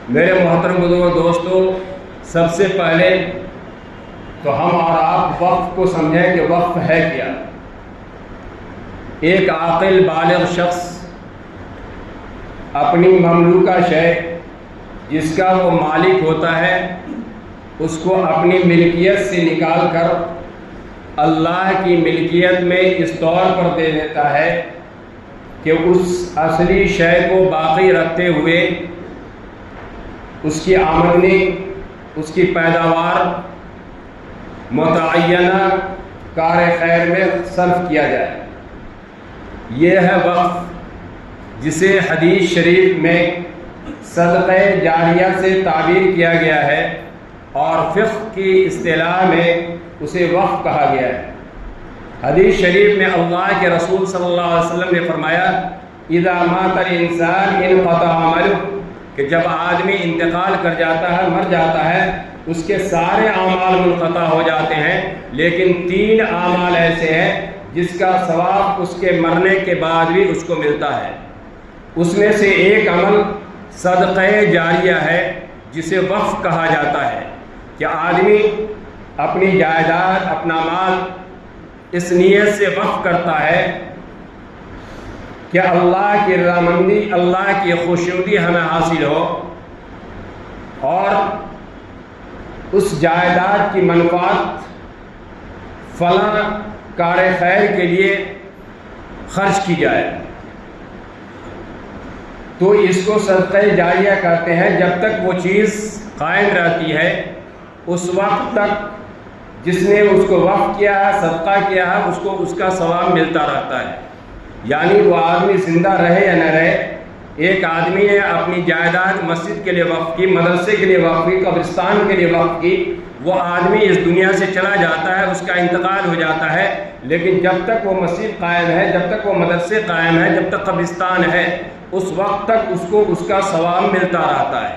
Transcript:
میرے محترم بزرگوں دوستوں، سب سے پہلے تو ہم اور آپ وقف کو سمجھیں کہ وقف ہے کیا۔ ایک عاقل بالغ شخص اپنی مملوکہ شے جس کا وہ مالک ہوتا ہے اس کو اپنی ملکیت سے نکال کر اللہ کی ملکیت میں اس طور پر دے دیتا ہے کہ اس اصلی شے کو باقی رکھتے ہوئے اس کی آمدنی، اس کی پیداوار متعینہ کار خیر میں صرف کیا جائے۔ یہ ہے وقف، جسے حدیث شریف میں صدقہ جاریہ سے تعبیر کیا گیا ہے اور فقہ کی اصطلاح میں اسے وقف کہا گیا ہے۔ حدیث شریف میں اللہ کے رسول صلی اللہ علیہ وسلم نے فرمایا اذا مات الانسان انقطع عملہ، کہ جب آدمی انتقال کر جاتا ہے، مر جاتا ہے، اس کے سارے اعمال منقطع ہو جاتے ہیں، لیکن 3 اعمال ایسے ہیں جس کا ثواب اس کے مرنے کے بعد بھی اس کو ملتا ہے۔ اس میں سے ایک عمل صدقہ جاریہ ہے جسے وقف کہا جاتا ہے، کہ آدمی اپنی جائیداد، اپنا مال اس نیت سے وقف کرتا ہے کہ اللہ کی رضامندی، اللہ کی خوشنودی ہمیں حاصل ہو، اور اس جائیداد کی منفعت فلاں کار خیر کے لیے خرچ کی جائے، تو اس کو صدقہ جاریہ کہتے ہیں۔ جب تک وہ چیز قائم رہتی ہے اس وقت تک جس نے اس کو وقف کیا ہے، صدقہ کیا ہے، اس کو اس کا ثواب ملتا رہتا ہے۔ یعنی وہ آدمی زندہ رہے یا نہ رہے، ایک آدمی نے اپنی جائیداد مسجد کے لیے وقف کی، مدرسے کے لیے وقف کی، قبرستان کے لیے وقف کی، وہ آدمی اس دنیا سے چلا جاتا ہے، اس کا انتقال ہو جاتا ہے، لیکن جب تک وہ مسجد قائم ہے، جب تک وہ مدرسے قائم ہے، جب تک قبرستان ہے، اس وقت تک اس کو اس کا ثواب ملتا رہتا ہے۔